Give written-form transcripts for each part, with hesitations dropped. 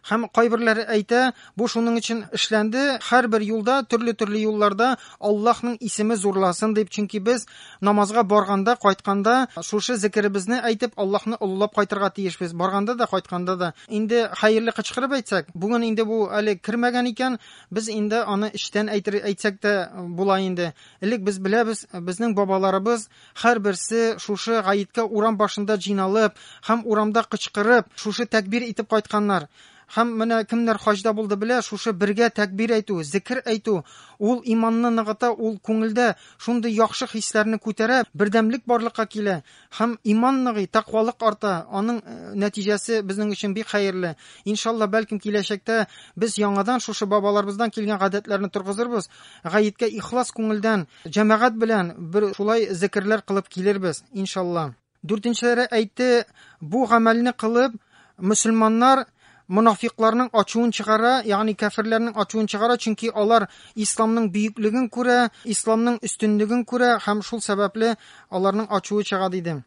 Һәм кайберләре әйтә, бу шуның өчен эшләнде, һәрбер юлда, төрле юлларда Аллаһның исеме зурласын дип, чөнки без намазга барганда, кайтканда шушы зикребезне әйтеп Аллаһны уллап кайтырга тиешбез. Барганда да, кайтканда да. Инде хәерле кычкырып әйтсәк, бүген инде бу әле кирмәгән икән, без инде аны эчтән әйтсәк тә була инде. Элек без беләбез, безнең бабаларыбыз һәрберсе шушы гаеткә урам башында җыйналып, һәм урамда кычкырып, шушы тәкбир итеп кайтканнар. Һәм менә кемнәр хаҗда булды белә, шушы бергә тәкбир әйтү, зикр әйтү, ул иманны ныгыта, ул күңелдә шундый яхшы хисләрне күтәрә, бердәмлек барлыкка килә, һәм иман ныгый, тақвалык арта. Аның нәтиҗәсе безнең өчен бик хәерле. Иншалла, бәлкем киләчәктә без яңадан шушы бабаларыбыздан килгән гадәтләрне торгызырбыз. Гаеткә ихлас күңелдән, җәмәгать белән бер шулай зикрләр кылып килербез, иншалла. Дүртенчеләре әйтте, бу гамәлне кылып мөселманнар munafiqlarning ачуын чыгара, ягъни кафирләрнең ачуын чыгара, чөнки алар исламның бөеклеген күрә, исламның өстенлеген күрә, һәм шул сәбәпле аларның ачуы чыга диде.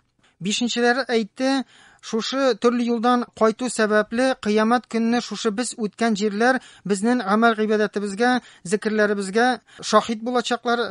Бишенчеләре әйтте, шушы төрле юлдан кайту сәбәпле кыямат көнне шушы без үткән җирләр безнең гамәл гыйбадәтебезгә, зикрләребезгә шаһид булачаклар,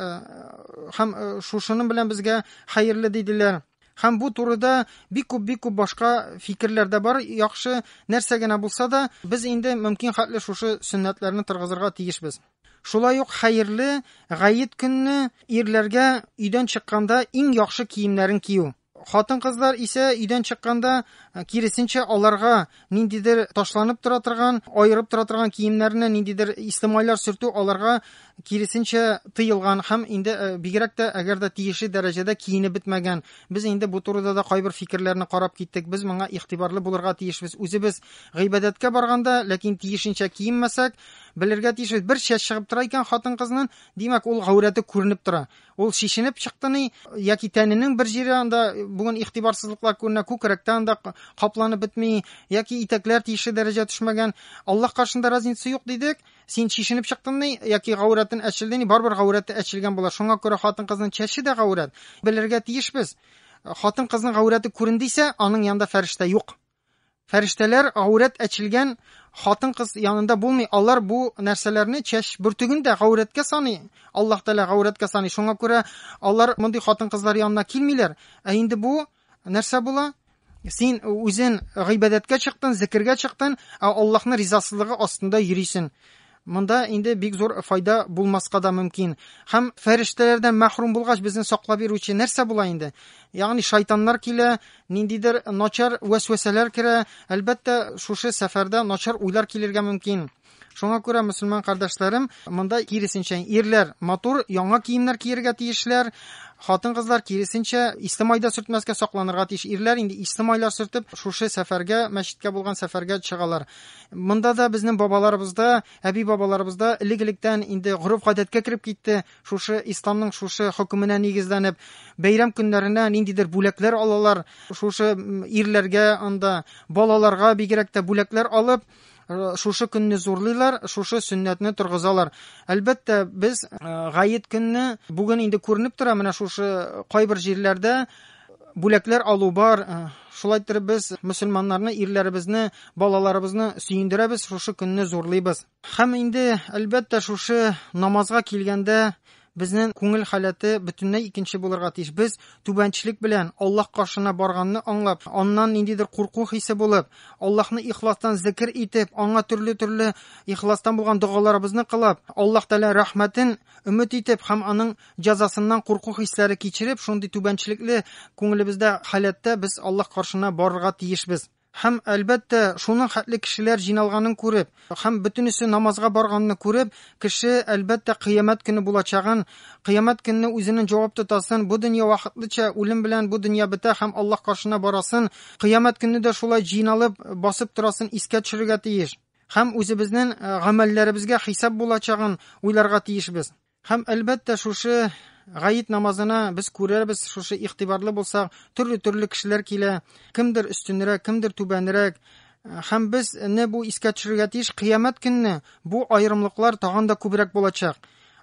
һәм шушының белән безгә хәерле диделәр. Һәм бу турыда бик күп башка фикерләр дә бар. Яхшы нәрсә генә булса да, без инде мөмкин хәтле шушы сөннәтләрне торгызырга тиешбез. Шулай ук хәерле гает көнне ирләргә өйдән чыкканда иң яхшы киемнәрен кию. Хатын-кызлар исә өйдән чыкканда киресенчә аларга ниндидер ташланып тора торган, аерып тора торган киемнәрне, ниндидер истемайлар сөртү аларга киресенчә тыелган, һәм инде бигрәк тә әгәр дә тиешле дәрәҗәдә киенеп бетмәгән. Без инде бу турыда да кайбер фикерләрне карап киттек. Без моңа игътибарлы булырга тиешбез. Үзебез гыйбадәткә барганда, ләкин тиешенчә киенмәсәк, белергә тиешбез. Бер чәч чыгып тора икән хатын-кызның, димәк ул гәүрәте күренеп тора. Ул шишенеп чыктыны, яки тәненең бер җире анда бүген игътибарсызлыклар күренә, күкрәктән дә капланып бетми, яки итәкләр тиешле дәрәҗә төшмәгән. Аллаһ каршында разница юк дидек. Син шишенеп чыктыңны, яки гәүрәтен әчелдең, барбер гәүрәте әчелгән була. Шуңа күрә хатын-кызның чәче дә гәүрәт. Белергә тиешбез. Хатын-кызның гәүрәте күрендийсә, аның янында фәрештә юк. Фәрештәләр гәүрәт әчелгән хатын-кыз янында булмый. Алар бу нәрсәләрне чәч бөртегендә гәүрәткә саный. Аллаһ Тәала гәүрәткә саный. Шуңа күрә алар мондый хатын-кызлар янына килмиләр. Ә инде бу нәрсә була? Син үзен гыйбадәткә чыктың, зикергә чыктың, Аллаһның ризасызлыгы астында йөрисең. Монда инде бик зур файда булмаска да мөмкин. Һәм фәрештәләрдән мәхрүм булгач безне саклап бирүче нәрсә була инде? Ягъни шайтаннар килә, ниндидер начар вәсвәсәләр керә, әлбәттә шушы сәфәрдә начар уйлар килергә мөмкин. Шуңа күрә, мөселман кардәшләрем, монда киресенчә ирләр матур яңа киемнәр киергә тиешләр, хатын-кызлар киресенчә истемайда сөртмәскә сакланырга тиеш. Ирләр инде истемайлар сөртеп шушы сәфәргә, мәчеткә булган сәфәргә чыгалар. Монда да безнең бабаларыбызда, әби бабаларыбызда элек-электән инде гореф-гадәткә кирип китте. Шушы исламның шушы хөкеменә нигезләнеп, бәйрәм көннәренә ниндидер бүләкләр алалар. Шушы ирләргә, анда балаларга бигрәк тә бүләкләр алып, шушы көнне зурлыйлар, шушы сөннәтне торгызалар. Әлбәттә, без гает көнне бүген инде күренеп тора, менә шушы кайбер җирләрдә бүләкләр алу бар. Шулай итеп без мөселманнарны, ирләребезне, балаларыбызны сөендерәбез, шушы көнне зурлыйбыз. Һәм инде әлбәттә шушы намазга килгәндә безнең күңел халәте бөтенләй икенче булырга тиеш. Без түбәнчелек белән Аллаһ каршына барганны аңлап, аннан ниндидер курку хисе булып, Аллаһны ихластан зикр итеп, аңа төрле ихластан булган дугаларыбызны кылып, Аллаһ Тәала рәхмәтен өмет итеп һәм аның җәзасыннан курку хисләре кичереп, шундый түбәнчелекле күңелебездә халәттә без Аллаһ каршына барырга тиешбез. Һәм әлбәттә шуның хәтле кешеләр җыйналганын күреп, һәм бөтенесе намазга барганны күреп, кеше әлбәттә кыямат көне булачагын, кыямат көнне үзенең җавап тотасын, бу дөнья вакытлыча, үлем белән бу дөнья бетә һәм Аллаһ каршына барасын, кыямат көнне дә шулай җыйналып басып торасын искә төшерергә тиеш. Һәм үзебезнең гамәлләребезгә хисап булачагын уйларга тиешбез. Һәм әлбәттә шушы гаит намазына без күрәбез, шушы игътибарлы булсак, төрле кешеләр килә, кемдер өстенрәк, кемдер түбәнрәк. Һәм без не бу искә төшерергә тиеш, кыямат көнне бу аерымлыклар тагын да күбрәк булачак.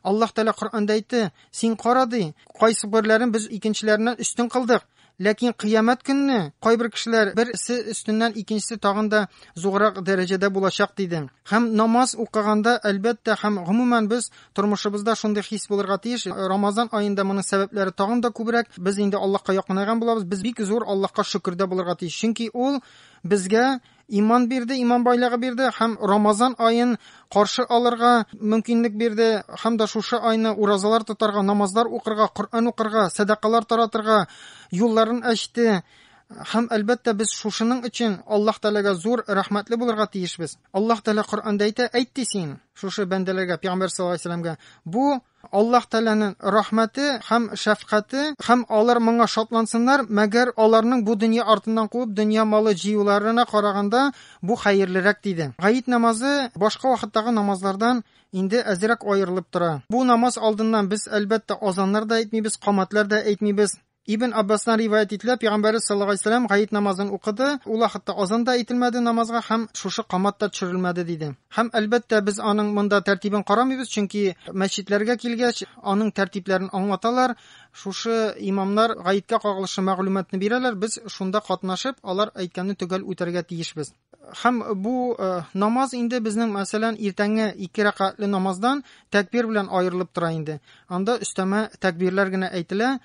Аллаһ Тәала Коръәндә әйтте: "Син кара ди, кайсы бирләрен без икенчеләреннән өстен кылдык. Ләкин кыямәт көнне кайбер кешеләр берсе өстеннән икенчесе тагын да зуррак дәрәҗәдә булачак диде. Һәм намаз укыганда әлбәттә һәм гомумән без тормышыбызда шундый хис булырга тиеш. Рамазан аенда моның сәбәпләре тагын да күбрәк. Без инде Аллаһка якынайган булабыз. Без бик зур Аллаһка шөкердә булырга тиеш. Чөнки ул безгә иман бирде, иман байлыгы бирде һәм Рамазан аен каршы алырга мөмкинлек бирде һәм да шушы айны уразалар тотарга, намазлар укырга, Коръан укырга, садакалар таратырга юлларын ачты. Һәм әлбәттә без шушының өчен Аллаһ Тәгаләгә зур рәхмәтле булырга тиешбез. Аллаһ Тәгалә Коръанда әйтте син шушы бәндәләргә, Пәйгамбәр саллаллаһу алейһи ва сәлләмгә, бу Аллаһ Тәгаләнең рәхмәте һәм шәфкате, һәм алар моңа шатлансыннар, мәгәр аларның бу дөнья артыннан куып дөнья малы җыюларына караганда бу хәерлерәк диде. Гаит намазы башка вакыттагы намазлардан инде әзрәк аерылып тора. Бу намаз алдыннан без әлбәттә азаннар да әйтмибез, каматлар да әйтмибез. Ибн Аббастан риваят ителә, Пәйгамбәр саллаллаһу алейһи ва сәлләм гаит намазын укыды, ул вакытта азан да әйтелмәде намазга һәм шушы камат та төшерелмәде диде. Һәм әлбәттә без аның монда тәртибен карамыйбыз, чөнки мәчетләргә килгәч аның тәртипләрен аңлаталар. Шушы имамнар гаиткә кагылышлы мәгълүматны бирәләр, біз шунда катнашып, алар әйткәнне төгәл үтәргә тиешбез. Һәм бу намаз инде безнең мәсәлән иртәнге 2 рәкъатлы намаздан тәкбир белән аерылып тора инде. Анда өстәмә тәкбирләр генә әйтелә.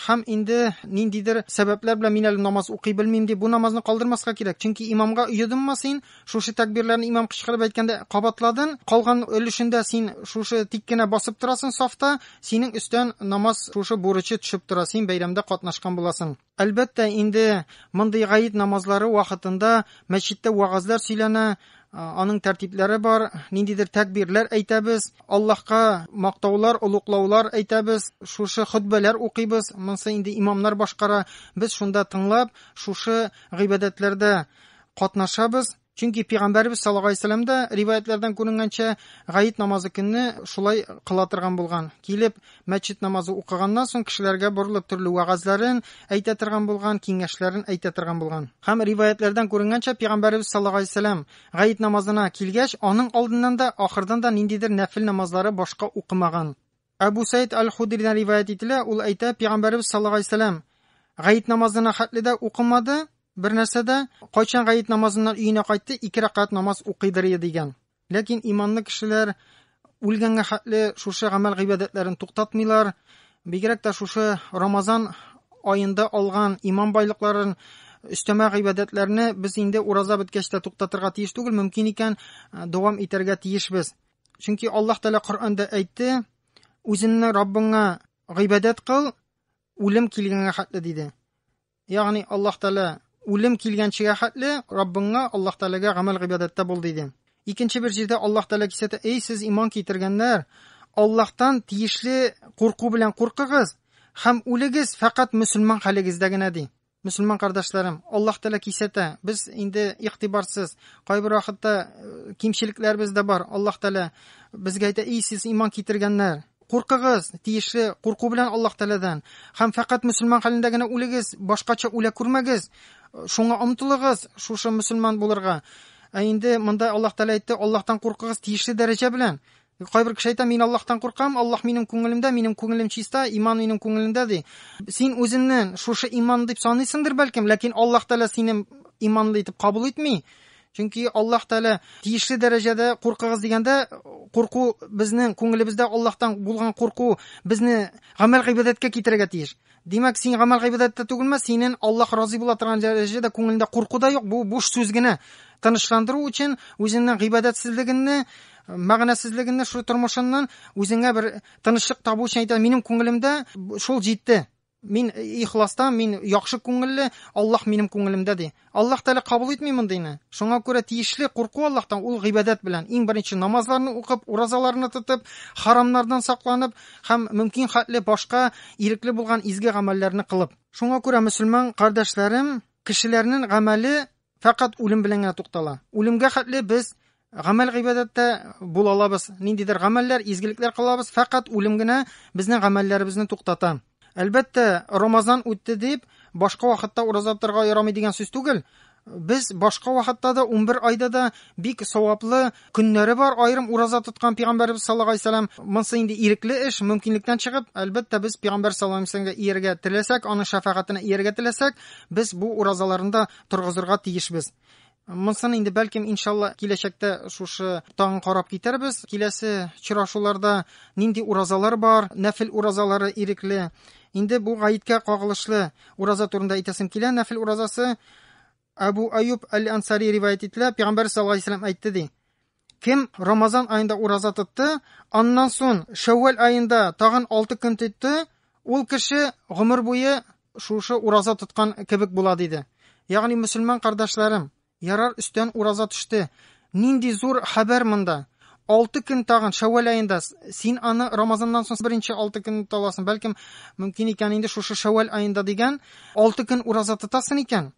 Һәм инде ниндидер сәбәпләр белән мин әле намаз укый белмим дип бу намазны калдырмаска кирәк. Чөнки имамга уйдыңмы син, шушы тәкбирләрне имам кычкырып әйткәндә кабатладың, калган өлешендә син шушы тик кенә басып торасың сафта, синең өстән намаз шушы бурычы төшеп тора, син бәйрәмдә катнашкан буласың. Әлбәттә инде мондый гаит намазлары вакытында мәчеттә вагазлар сөйләнә, аның тәртипләре бар, ниндидер тәкбирләр әйтәбез, Аллаһка мактаулар, улуклаулар әйтәбез, шушы хутбәләр укыйбыз, монсы инде имамнар башкара, без шунда тыңлап, шушы гыйбадәтләрдә катнашабыз. Чөнки Пәйгамбәрбез саллаллаһу алейһи ва сәлләм дә риваятлардан күренгәнчә гаит намазы көнне шулай кыла торган булган. Килеп мәчет намазы укыганнан соң кешеләргә борылып төрле вагазларын әйтә торган булган, киңәшләрен әйтә торган булган. Һәм риваятлардан күренгәнчә Пәйгамбәрбез саллаллаһу алейһи ва сәлләм гаит намазына килгәч, аның алдыннан да ахырдан да ниндидер нәфил намазлары башка укымаган. Әбу Саид аль-Худридан риваят ителә, ул әйтә, Пәйгамбәрбез саллаллаһу алейһи ва сәлләм гаит намазына хәтле дә укымады. Bir нәрсәдә кайчан гаит намазыннан өенә кайтты, 2 рәкъат намаз укыйдыр дигән. Ләкин иманлы кешеләр үлгәнгә хәтле шушы гамәл гыйбадәтләрен туктатмыйлар. Бигрәк тә шушы Рамазан аенда алган иман байлыкларын, өстәмә гыйбадәтләрне без инде ураза беткәч тә туктатырга тиеш түгел, мөмкин икән дәвам итәргә тиешбез. Чөнки Аллаһ Тәгалә Коръанда әйтте, үзеңне Раббыңа гыйбадәт кыл, үлем килгәнгә хәтле диде. Ягъни Аллаһ Тәгалә үлем килгәнчегә хәтле Раббыңа, Аллаһ Тәгаләгә гамәл гыйбадәттә бул диде. Икенче бер җирдә Аллаһ Тәгалә кисәтә, эй сез иман китергәннәр, Аллаһтан тиешле курку белән куркыгыз һәм үлегез фақат мөселман хәлегездә генә ди. Мөселман кардәшләрем, Аллаһ Тәгалә кисәтә, без инде игътибарсыз, кайбер вакытта кимчелекләрбез дә бар. Аллаһ Тәгалә безгә әйтә, эй сез иман китергәннәр, куркыгыз, тиешле курку белән Аллаһ Тәгаләдән һәм фақат мөселман хәлендә генә үлегез, башкача үлә күрмәгез. Шуңа омтылыгыз, шушы мөселман булырга. Инде монда Аллаһ Тәгалә әйтте, Аллаһтан куркыгыз тиешле дәрәҗә белән. Кайбер кеше әйтә, мин Аллаһтан куркам, Аллаһ минем күңелемдә, минем күңелем чиста, иман минем күңелемдә ди. Син үзеңнән шушы иман дип саныйсыңдыр бәлкем, ләкин Аллаһ Тәгалә синең иманлы итеп кабул итми. Чөнки Аллаһ Тәгалә тиешле дәрәҗәдә куркыгыз дигәндә, курку безнең күңелебездә Аллаһтан булган курку безне гамәл гыйбадәткә китерергә тиеш. Димәк, син гамәл гыйбадәттә түгелме, синең Аллаһ разый була торган дәрәҗәдә күңелендә курку да юк. Бу буш сүз генә. Тынычландыру өчен үзеңнең гыйбадәтсезлегенне, мәгънәсезлегенне, шу тормышыннан үзеңә бер тынычлык табу өчен әйтә, минем күңелемдә шул җитте. Мин ихластан, мин яхшы күңелле, Аллаһ минем күңелемдә ди. Аллаһ Тәгалә кабул итми мондыйны. Шуңа күрә тиешле курку Аллаһтан ул гыйбадәт белән. Иң беренче намазларны укып, уразаларны тотып, харамнардан сакланып һәм мөмкин хәтле башка ирекле булган изге гамәлләрне кылып. Шуңа күрә мөселман кардәшләрем, кешеләрнең гамәле фақат үлем белән генә туктала. Үлемгә хәтле без гамәл гыйбадәттә була алабыз. Ниндидер гамәлләр, изгелекләр кылабыз, фақат үлем генә безнең гамәлләребезне туктата. Әлбәттә, Рамазан үтте дип, башка вакытта ураза тотарга ярамый дигән сүз түгел. Без башка вакытта да 11 айда да бик саваплы көннәре бар. Айрым ураза тоткан Пәйгамбәрбез саллаллаһу алейһи ва саллям, монсы инде ирекле эш, мөмкинлектән чыгып, әлбәттә без Пәйгамбәр саллаллаһу алейһи ва салламга ияргә теләсәк, аның шәфагатенә ияргә теләсәк, без бу уразаларында торгызырга тиешбез. Монсын инде бәлкем иншалла киләчәктә шушы тагын карап китербез. Киләсе чырашуларда нинди уразалар бар, нәфил уразалары ирекле. Инде бу гаеткә кагылышлы ураза турында әйтәсем килә. Нәфил уразасы Абу Аюб Аль-Ансари риваят ителә. Пәйгамбәр саллаллаһу алейһи ва саллям әйтте ди: Кем Рамазан айында ураза тотты, аннан соң Шәввал айында тагын 6 көн тотты, ул кеше гомер буе шушы ураза тоткан кебек була диде. Ягъни мөселман кардәшләрем, ярар өстән ураза төште. Нинди зур хәбәр монда. 6 көн тагын Шәввал айында син аны Рамазаннан соң беренче 6 көн таласың. Бәлкем мөмкин икән инде шушы Шәввал айында дигән 6 көн ураза тотасың икән.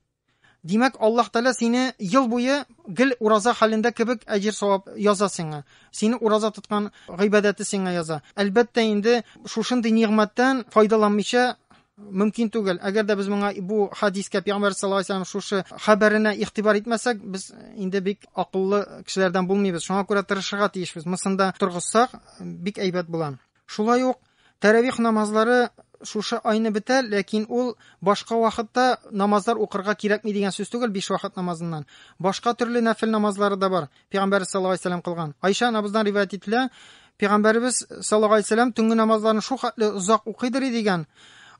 Димәк, Аллаһ Тәала сине ел буе гел ураза хәлендә кебек әҗер савап яза сиңа. Сине ураза тоткан гыйбадәте сиңа яза. Әлбәттә инде шушындый нигъмәттән файдаланмыйча мөмкин түгел. Әгәр дә без моңа бу хадискә Пәйгамбәр саллаллаһу алейһи ва саллям шушы хәбәренә игътибар итмәсәк, без инде бик акыллы кешеләрдән булмыйбыз. Шуңа күрә тырышырга тиешбез. Мысында торгызсак, бик әйбәт була. Шулай ук тәравих намазлары шушы айны бетә, ләкин ул башка вакытта намазлар укырга кирәкми дигән сүз түгел, 5 вакыт намазыннан. Башка төрле нәфил намазлары да бар. Пәйгамбәр саллаллаһу алейһи ва саллям кылган. Айша анабыздан риваят ителә, Пәйгамбәрбез саллаллаһу алейһи ва саллям төнге намазларын шу хәтле узак укыйдыр дигән.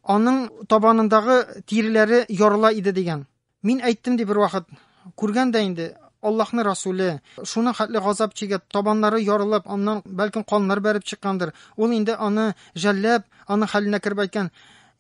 Аның табанындагы тиреләре ярыла иде дигән. Мин әйттем ди бер вакыт, күргән дә инде Аллаһның Расулы шуның хәтле газап чигә, табаннары ярылып, аннан бәлкем каннар бәреп чыккандыр. Ул инде аны жәлләп, аның хәленә кереп әйткән: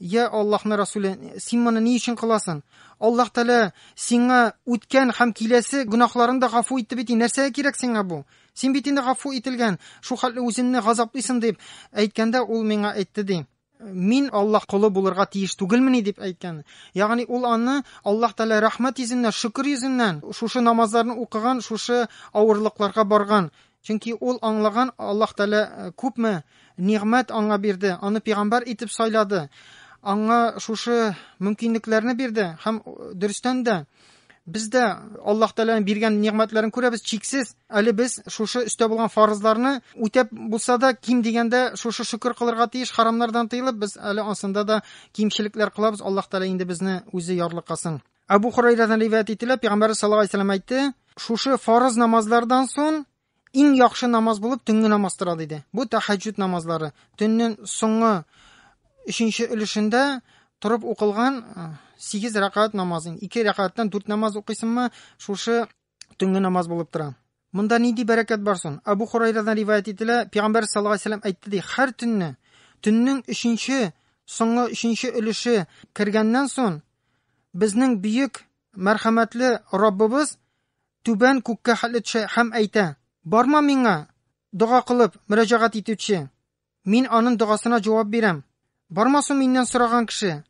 "Я Аллаһның Расулы, син моны ни өчен кыласың? Аллаһ Тәала сиңа үткән һәм киләсе гөнаһларын да гафу итте бит. Нәрсәгә кирәк сиңа бу? Син бит инде гафу ителгән. Шу хәтле үзеңне газаплыйсың" дип әйткәндә, ул миңа әйтте ди: "Мин Аллаһ кулы булырга тиеш түгелмени" дип әйткән. Ягъни ул аны Аллаһ Тәала рәхмәт йөзеннән, шөкр йөзеннән шушы намазларны укыган, шушы авырлыкларга барган. Чөнки ул аңлаган, Аллаһ Тәала күпме нигъмәт аңа бирде, аны пәйгамбәр итеп сайлады. Аңа шушы мөмкинлекләрне бирде һәм дөрестән дә бездә Аллаһ Тәаланың биргән нигъмәтләрен күрәбез чиксез. Әле без шушы өстә булган фарызларны үтәп булса да, ким дигәндә шушы шөкр кылырга тиеш, харамнардан тыелып, без әле ансында да кимчелекләр кылабыз. Аллаһ Тәала инде безне үзе ярлыкасын. Абу Хурайрадан риваят ителә, Пәйгамбәр саллаллаһу алейһи ва саллям әйтте: "Шушы фарыз намазлардан соң иң яхшы намаз булып төнге намаз тора" диде. Бу тәһаҗҗүд намазлары. Төннең соңгы 3нче өлешендә турып укылган 8 рәкать намазын, 2 рәкатьтән 4 намаз укыйсыңмы, шушы төнге намаз булып тора. Монда нинди бәрәкәт бар соң? Абу Хурайрадан риваят ителә, Пәйгамбәр саллаллаһу алейһи ва саллям әйтте ди: "Һәр төннең 3нче, соңгы 3нче өлеше кергәннән соң безнең бөек мәрхәмәтле Раббыбыз түбән күккә хәтле төшә һәм әйтә: "Барма миңа дуга кылып мөрәҗәгать итүче. Мин аның дугасына җавап бирәм. Бармасың миннән сораган кеше.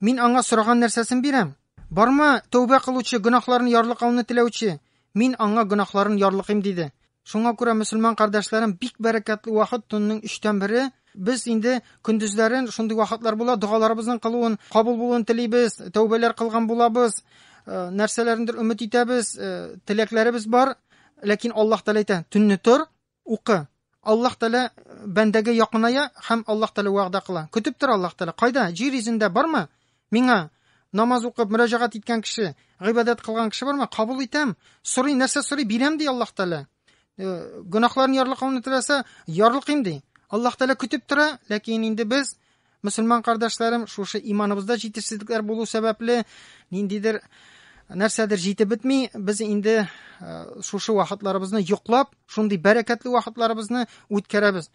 Мин аңа сораган нәрсәсен бирәм. Барма тәүбә кылучы, гөнаһларын ярлыкауны теләүче. Мин аңа гөнаһларын ярлыкыйм" диде. Шуңа күрә мөселман кардәшләрем, бик бәрәкәтле вакыт төннең 3тән 1. Без инде көндезләрен шундый вакытлар була, дугаларыбызның кылуын, кабул булуын телибез, тәүбәләр кылган булабыз, нәрсәләрендер өмет итәбез, теләкләребез бар. Ләкин Аллаһ Тәала әйтә: "Төнне тор, укы." Аллаһ Тәала бәндәгә якыная һәм Аллаһ Тәала вәгъдә кыла. Көтеп тор Аллаһ Тәала. Кайда? Җир йөзендә бармы? Миңа намаз укып мөрәҗәгать иткән кеше, гыйбадәт кылган кеше бармы? Кабул итәм. Сорый, нәрсә сорый, бирәм ди Аллаһ Тәала. Гөнаһларын ярлыкауны теләсә, ярлыкыйм ди. Аллаһ Тәала көтеп тора, ләкин инде без, мөселман кардәшләрем, шушы иманыбызда җитешсезлекләр булу сәбәпле ниндидер нәрсәдер җитеп бетми, без инде шушы вакытларыбызны йоклап, шундый бәрәкәтле вакытларыбызны үткәрәбез.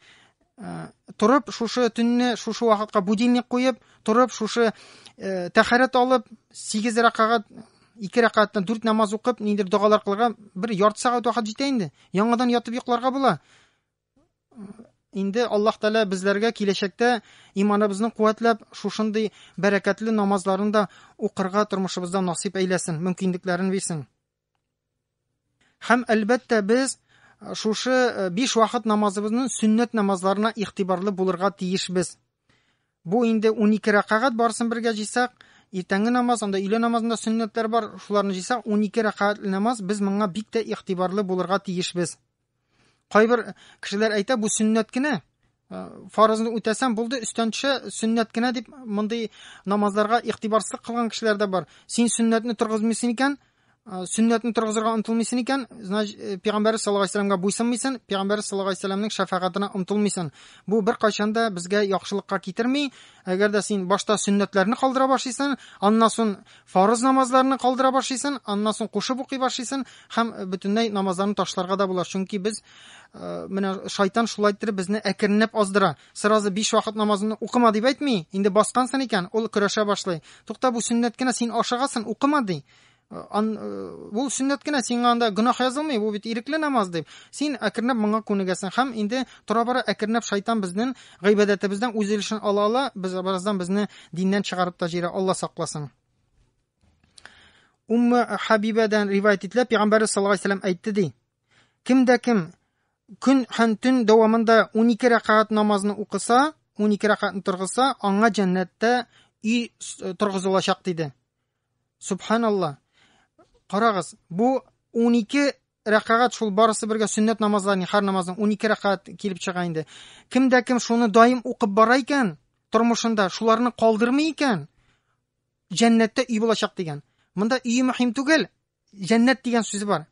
Турып, шушы төнне, шушы вакытка будильник куеп, турып, шушы тәһарәт алып, 8 рәкать, 2 рәкатьтән 4 намаз укып, ниндидер дугалар кылырга бер ярты сәгать вакыт җитә инде. Яңадан ятып йокларга була. Инде Аллаһ Тәала безләргә киләчәктә иманыбызны куәтләп, шушындый бәрәкәтле намазларын да укырга тормышыбызда насыйп әйләсен, мөмкинлекләрен бирсен. Һәм әлбәттә без шушы 5 вакыт намазыбызның сөннәт намазларына игътибарлы булырга тиешбез. Бу инде 12 рәкать барсын бергә җисәк, Иртәнге намаз, анда өйлә намазында сөннәтләр бар, шуларны җыйсак 12 рәкъатлы намаз, без моңа бик тә игътибарлы булырга тиешбез. Кайбер кешеләр әйтә, бу сөннәт кенә, фарызны үтәсәм булды, өстән төшә, сөннәт кенә дип мондый намазларга игътибарсызлык кылган кешеләр дә бар. Син сөннәтне торгызмыйсың икән, сөннәтне торгызырга омтылмыйсың икән, Пәйгамбәр саллаллаһу алейһи вәсәлләмгә буйсынмыйсың, Пәйгамбәр саллаллаһу алейһи вәсәлләмнең шәфәгатенә омтылмыйсың. Бу бер кайчан да безгә яхшылыкка китерми. Әгәр дә син башта сөннәтләрне калдыра башлыйсың, аннан соң фарыз намазларны калдыра башлыйсың, аннан соң кушып укый башлыйсың, һәм бөтенләй намазларны ташларга да була. Чөнки без менә шайтан шулай итеп безне әкренләп аздыра. Сразу 5 вакыт намазын укыма дип әйтми, инде баскансың икән, ул көрәшә башлый. Тукта, бу сөннәт кенә, син ашыгасың, укыма ди. Бу сөннәт кенә, сиңа анда гөнаһ язылмый, бу бит ирекле намаз дип. Син әкренләп моңа күнегәсең, һәм инде тора-бара әкренләп шайтан безнең гыйбадәтебездән үз өлешен ала, без бераздан безне диннән чыгарып та җибәрә. Алла сакласын. Хабибадан риваят ителә, Пәйгамбәр саллаллаһу алейһи вәсәлләм әйтте ди: Кемдә кем көн һәм төн дәвамында 12 рәкъат намазны укыса, 12 рәкъатны торгызса, аңа җәннәттә үй торгызылачак диде. Субханаллах. Карагыз, бу 12 рәкъат, шул барысы бергә сөннәт намазларны, һәр намазның 12 рәкъат килеп чыга инде. Кемдә кем шуны даим укып бара икән, тормышында шуларны калдырмый икән, җәннәттә үй булачак дигән. Монда үй мөһим түгел, җәннәт дигән сүз бар.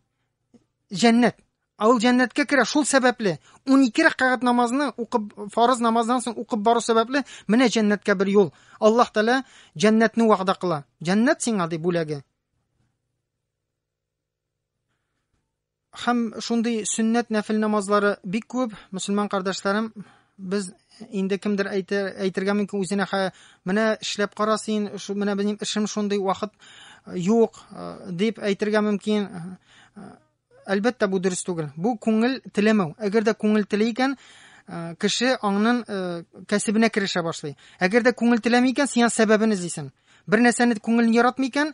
Җәннәт. Ул җәннәткә керә, шул сәбәпле 12 рәкъат намазны укып, фарыз намаздан соң укып бару сәбәпле менә җәннәткә бер юл. Аллаһ Тәала җәннәтне вәгъдә кыла. Җәннәт сиңа ди бүләге. Һәм шундый сөннәт нәфил намазлары бик күп, мөселман кардәшләрем. Без инде кемдер әйтергә мөмкин үзенә, менә эшләп карасың, менә безнең эшем шундый, вакыт юк дип әйтергә мөмкин. Әлбәттә, бу дөрес түгел. Бу күңел теләмәү. Әгәр дә күңел теләй икән, кеше аңның кәсебенә керешә башлый. Әгәр дә күңел теләми икән, син сәбәбен эзлисең. Бер нәрсәне күңелен яратмый икән,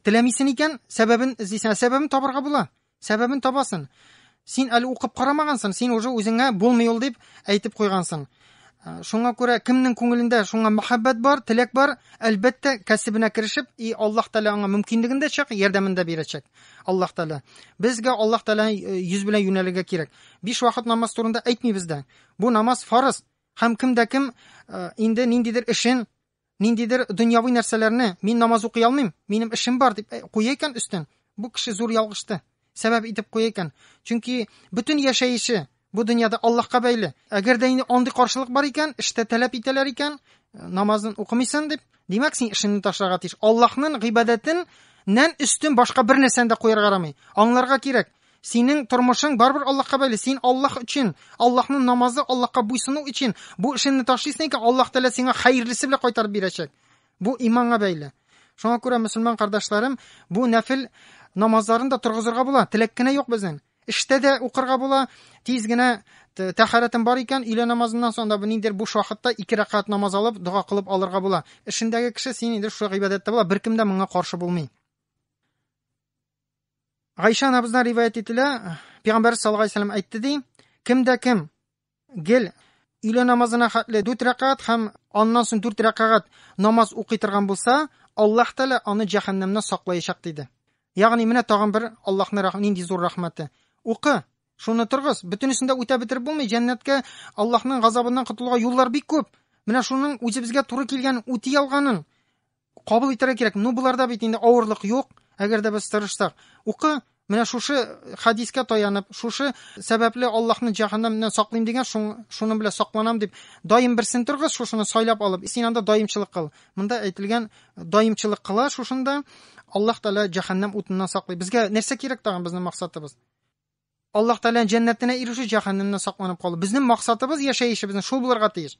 теләмисең икән, сәбәбен эзлисең. Сәбәбен табарга була. Сәбәбен табасың. Син әле укып карамагансың, син уже үзеңә булмый ул дип әйтеп куйгансың. Шуңа күрә кемнең күңелендә шуңа мәхәббәт бар, теләк бар, әлбәттә кәсебенә керешеп, Аллаһ Тәала аңа мөмкинлеген дә чак, ярдәмен дә бирәчәк. Аллаһ Тәала. Безгә Аллаһ Тәала йөз белән юнәлергә кирәк. 5 вакыт намаз турында әйтмибез дә. Бу намаз фарыз. Һәм кемдә кем инде ниндидер эшен, ниндидер дөньяви нәрсәләрне, мин намаз укый алмыйм, минем эшем бар дип куя икән өстен, бу кеше зур ялгышты. Сәбәп итеп куя икән. Чөнки бөтен яшәеше бу дөньяда Аллаһка бәйле. Әгәр дә инде андый каршылык бар икән, эштә таләп итәләр икән, намазын укымыйсың дип, димәк син эшеңне ташларга тиеш. Аллаһның гыйбадәтеннән өстен башка бер нәрсәне дә куярга ярамый. Аңларга кирәк. Синең тормышың барбер Аллаһка бәйле. Син Аллаһ өчен, Аллаһның намазы, Аллаһка буйсыну өчен бу эшеңне ташлыйсың икән, Аллаһ Тәала сиңа хәерлесе белән кайтарып бирәчәк. Бу иманга бәйле. Шуңа күрә, мөселман кардәшләрем, бу нәфил намазларын да торгызырга була. Теләк кенә юк безнең. Эштә дә укырга була. Тиз генә тәһарәтен бар икән, өйлә намазыннан соң да ниндидер буш вакытта 2 рәкъат намаз алып, дуга кылып алырга була. Эшендәге кеше син инде шул гыйбадәттә була, беркем дә моңа каршы булмый. Гайша анабыздан риваят ителә, Пәйгамбәр саллаллаһу алейһи вәсәлләм әйтте ди: Кемдә кем гел өйлә намазына хәтле 4 рәкъат һәм аннан соң 4 рәкъат намаз укый торган булса, Аллаһ Тәала аны җәһәннәмнән саклаячак диде. Ягъни менә тагын бер Аллаһның нинди зур рәхмәте. Укы, шуны торгыз, бөтенесен дә үтә бетереп булмый. Җәннәткә, Аллаһның газабыннан котылуга юллар бик күп. Менә шуның үзебезгә туры килгән, үти алганын кабул итәргә кирәк. Буларда бит инде авырлык юк. Әгәр дә без тырышсак, укы, менә шушы хадискә таянып, шушы сәбәпле Аллаһны җәһәннәмнән саклыйм дигән, шуның белән сакланам дип, даим берсен торгыз, шушыны сайлап алып, син анда даимчылык кыл. Монда әйтелгән даимчылык кыла, шушында Аллаһ Тәала җәһәннәм утыннан саклый. Безгә нәрсә кирәк тагын, безнең максатыбыз? Аллаһ Тәала җәннәтенә ирешү, җәһәннәмнән сакланып калу. Безнең максатыбыз, яшәешебезнең шул булырга тиеш.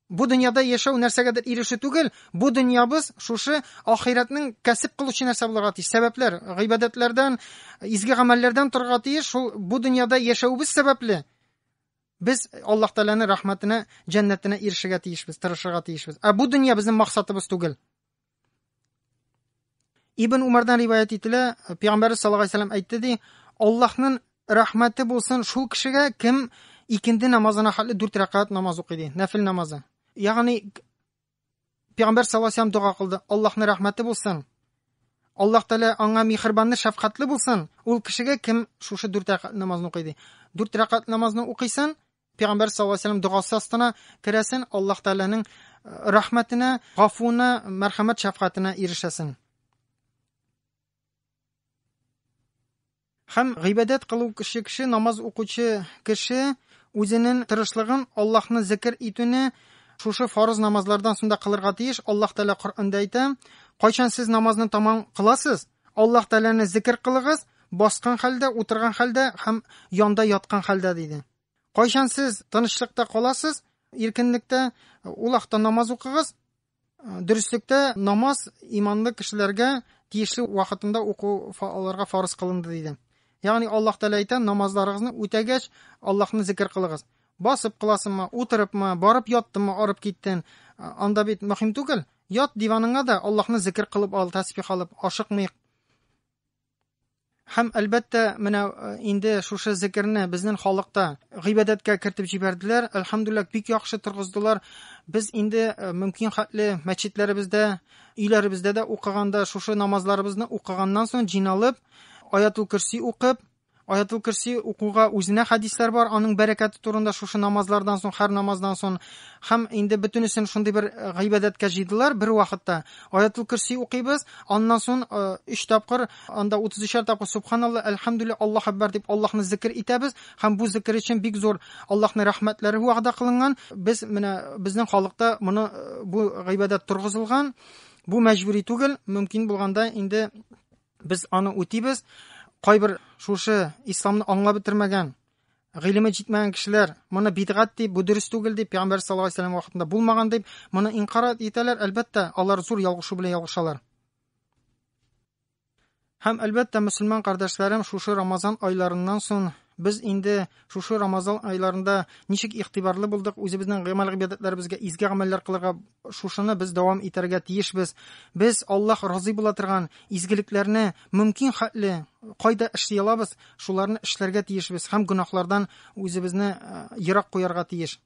Бу дөньяда яшәү нәрсәгәдер ирешү түгел, бу дөньябыз шушы ахиратның кәсеп кылучы нәрсә булырга тиеш. Сәбәпләр, гыйбадәтләрдән, изге гамәлләрдән торырга тиеш. Шул бу дөньяда яшәүбез сәбәпле без Аллаһ Тәаланың рәхмәтенә, җәннәтенә ирешергә тиешбез, тырышырга тиешбез. Бу дөнья безнең максатыбыз түгел. Ибн Умардан риваят ителә, Пәйгамбәр саллаллаһу алейһи вәсәлләм әйтте ди: Аллаһның рәхмәте булсын шул кешегә, кем икенде намазына хәтле 4 рәкъат намаз укый ди, нәфил намазы. Ягъни Пәйгамбәр саллаллаһу алейһи ва саллям дуа кылды. Аллаһның рәхмәте булсын. Аллаһ Тәала аңа михрибанлы, шәфкатьле булсын. Ул кешегә кем шушы 4 рәкать намазны укый. 4 рәкать намазны укыйсан, Пәйгамбәр саллаллаһу алейһи ва саллям дугасы астына керәсен, Аллаһ Тәаланың рәхмәтенә, гафуына, мәрхәмәт, шәфкатенә ирешәсен. Һәм гыйбадәт кылу кеше, намаз укучы кеше үзенең тырышлыгын, Аллаһны зикр итүне шушы фарыз намазлардан соң да кылырга тиеш. Аллаһ Тәала Коръәндә әйтә: "Кайчан сез намазны тамам кыласыз, Аллаһ Тәаланы зикр кылыгыз, баскан хәлдә, утырган хәлдә һәм янда яткан хәлдә" диде. Кайчан сез тынычлыкта каласыз, иркенлектә, улахта намаз укыгыз. Дөрестлектә намаз иманлы кешеләргә тиешле вакытында уку аларга фарыз кылынды диде. Ягъни Аллаһ Тәала әйтә: "Намазларыгызны үтәгәч, Аллаһны зикр кылыгыз. Басып кыласыңмы, утырыпмы, барып яттыңмы, арып киттең, анда бит мөһим түгел. Ят диваныңа да Аллаһны зикр кылып ал, тәсбих алып, ашыкмый." Һәм әлбәттә, менә инде шушы зикрне безнең халыкта гыйбадәткә кертеп җибәрделәр. Әлхәмдүлилләh, бик яхшы торгыздылар. Без инде мөмкин хәтле мәчетләребездә, өйләребездә дә укыганда, шушы намазларыбызны укыганнан соң җиналып, Аятул Курси укып, Аятул Курси укуга үзенә хадислар бар, аның бәрәкәте турында шушы намазлардан соң, һәр намаздан соң. Һәм инде бөтенесен шундый бер гыйбадәткә җыйдылар бер вакытта. Аятул Курси укыйбыз, аннан соң 3 тапкыр, анда 33 тапкыр субханалла, әлхәмдүлилләh, Аллаһ акбар дип Аллаһны зикр итәбез. Һәм бу зикр өчен бик зур Аллаһның рәхмәтләре вәгъдә кылынган. Без менә безнең халыкта моны бу гыйбадәт тургызылган. Бу мәҗбүри түгел, мөмкин булганда инде без аны үтибез. Кайбер шушы исламны аңлап бетермәгән, гыйлеме җитмәгән кешеләр моны бидгат дип, бу дөрес түгел дип, Пәйгамбәр саллаллаһу алейһи ва саллям вакытында булмаган дип, моны инкарат итәләр. Әлбәттә, алар зур ялгышу белән ялгышалар. Һәм әлбәттә, мөселман кардәшләрем, шушы Рамазан айларыннан соң без инде шушы Рамазан айларында ничек игътибарлы булдык, үзебезнең гамәл гыйбадәтләребезгә, изге гамәлләр кылырга, шушыны без дәвам итәргә тиешбез. Без Аллаһ разый була торган изгелекләрне мөмкин хәтле кайда эшли алабыз, шуларны эшләргә тиешбез һәм гөнаһлардан үзебезне ерак куярга тиеш.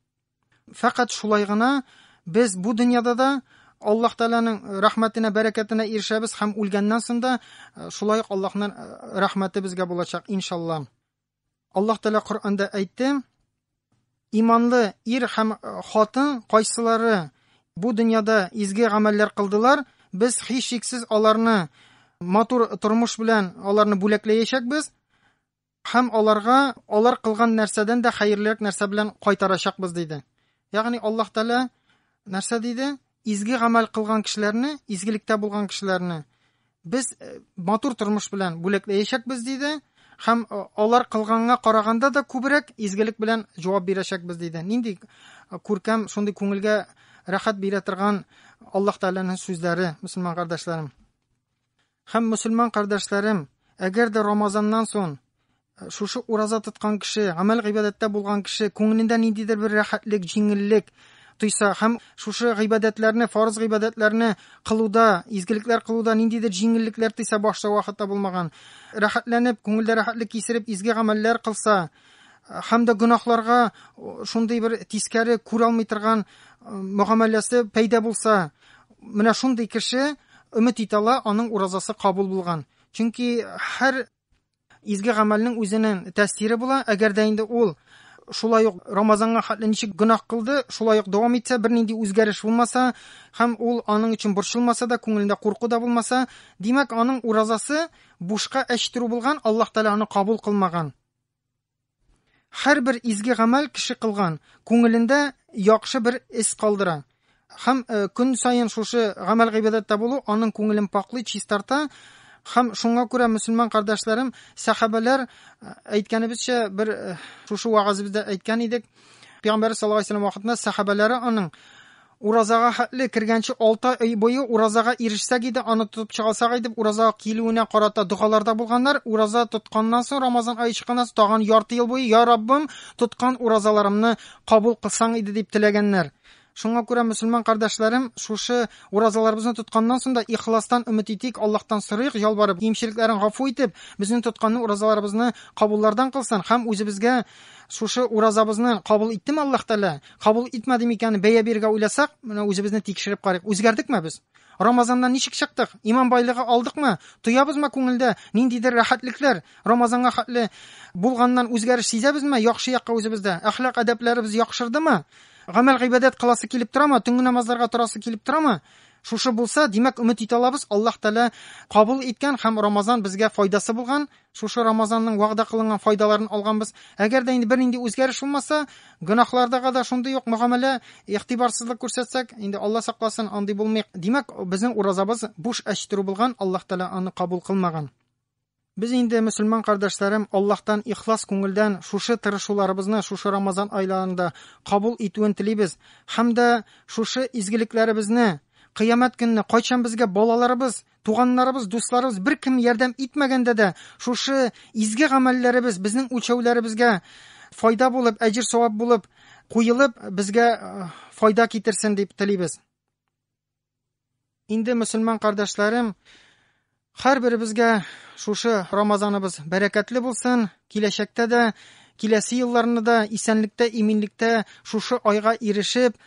Фақат шулай гына без бу дөньяда да Аллаһ Тәаланың рәхмәтенә, бәрәкәтенә ирешәбез һәм үлгәннән соң да шулай ук Аллаһның рәхмәте безгә булачак, иншалла. Аллаһ Тәала Коръәндә әйтте: "Иманлы ир һәм хатын кайсылары бу дөньяда изге гамәлләр кылдылар, без һичшиксез аларны матур тормыш белән аларны бүләкләячәкбез һәм аларга алар кылган нәрсәдән дә хәерлерәк нәрсә белән кайтарачакбыз" диде. Ягъни Аллаһ Тәала нәрсә диде? Изге гамәл кылган кешеләрне, изгелектә булган кешеләрне без матур тормыш белән бүләкләячәкбез диде. Һәм алар кылганга караганда да күбрәк изгелек белән җавап бирәчәкбез диде. Нинди күркәм, шундый күңелгә рәхәт бирә торган Аллаһ Тәаланың сүзләре, мөселман кардәшләрем. Һәм мөселман кардәшләрем, әгәр дә Рамазаннан соң шушы ураза тоткан кеше, гамәл гыйбадәттә булган кеше күңелендә ниндидер бер рәхәтлек, җиңеллек тойса һәм шушы гыйбадәтләрне, фарыз гыйбадәтләрне кылуда, изгелекләр кылуда ниндидер җиңеллекләр тойса, башта вакытта булмаган, рәхәтләнеп, күңелдә рәхәтлек кисереп, изге гамәлләр кылса һәм дә гөнаһларга шундый бер тискәре күрә алмый торган мөгамәләсе пәйда булса, менә шундый кеше өмет итә ала, аның уразасы кабул булган. Чөнки һәр изге гамәлнең үзенең тәэсире була. Әгәр дә инде ул шулай ук Рамазанга хәтле ничек гөнаһ кылды, шулай ук дәвам итсә, бернинди үзгәреш булмаса һәм ул аның өчен борчылмаса да, күңелендә курку да булмаса, димәк, аның уразасы бушка әчтерү булган, Аллаһ Тәала аны кабул кылмаган. Һәр бер изге гамәл кеше кылган, күңелендә яхшы бер эс калдыра. Һәм көн сайын шушы гамәл гыйбадәттә булу аның күңелен паклый, чистарта. Һәм шуңа күрә, мөселман кардәшләрем, сахабалар әйткәнебезчә, бер шушы вагызыбызда әйткән идек, Пәйгамбәр саллаллаһу алейһи ва саллям вакытында сахабалары аның уразага хәтле кергәнче 6 ай буе уразага ирешсәк иде, аны тотып чыгалсак иде, уразага килүенә карата дугаларда булганнар. Ураза тотканнан соң, Рамазан ае чыкканнан соң тагын ярты ел буе: "Я Раббым, тоткан уразаларымны кабул кылсаң иде" дип теләгәннәр. Шуңа күрә, мөселман кардәшләрем, шушы уразаларыбызны тотканнан соң да ихластан өмет итик, Аллаһтан сорыйк, ялбарып, кимчелекләрен гафу итеп, безнең тотканны уразаларыбызны кабуллардан кылсын һәм үзебезгә шушы уразабызны кабул иттеме Аллаһ Тәала, кабул итмәде микән бәя бирергә уйласак, менә үзебезне тикшереп карыйк. Үзгәрдекме без? Рамазаннан ничек чыктык? Иман байлыгы алдыкмы? Туябызмы күңелдә ниндидер рәхәтлекләр? Рамазанга хәтле булганнан үзгәреш сизәбезме? Яхшы якка үзебездә әхлак әдәпләребез яхшырдымы? Гамәл гыйбадәт кыласы килеп торамы? Төнге намазларга торасы килеп торамы? Шушы булса, димәк, өмет итә алабыз. Аллаһ Тәала кабул иткән һәм Рамазан безгә файдасы булган. Шушы Рамазанның вәгъдә кылынган файдаларын алганбыз. Әгәр дә инде бернинди үзгәреш булмаса, гөнаһлардагы да шундый ук мөгамәлә, игътибарсызлык күрсәтсәк, инде Алла сакласын, андый булмый. Димәк, безнең уразабыз буш әчтүрү булган, Аллаһ Тәала аны кабул кылмаган. Без инде, мөселман кардәшләрем, Аллаһтан ихлас күңелдән шушы тырышуларыбызны шушы Рамазан айларында кабул итүен телибез. Һәм дә шушы изгелекләребезне Кыямәт көнне кайчан безгә балаларыбыз, туганнарыбыз, дусларыбыз беркем ярдәм итмәгәндә дә шушы изге гамәлләребез безнең үлчәүләребезгә файда булып, әҗир савап булып куелып, безгә файда китерсен дип телибез. Инде, мөселман кардәшләрем, һәрберебезгә шушы Рамазаныбыз бәрәкәтле булсын, киләчәктә дә, киләсе елларны да исәнлектә, иминлектә шушы айга ирешеп,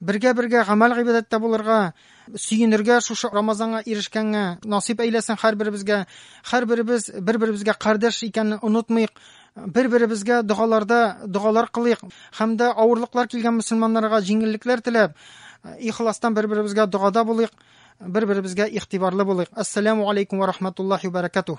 бергә-бергә гамәл гыйбадәттә булырга, сөенергә, шушы Рамазанга ирешкәнгә насип әйләсен һәрберебезгә. Һәрберебез бер-беребезгә кардәш икәнне онытмыйк, бер-беребезгә дугалар кылыйк һәм дә авырлыклар килгән мөселманнарга җиңеллекләр теләп, ихластан бер-беребезгә дугада булыйк, бер-беребезгә игътибарлы булыйк. Ассаламу алейкум ва рахматуллаһи ва баракатуһ.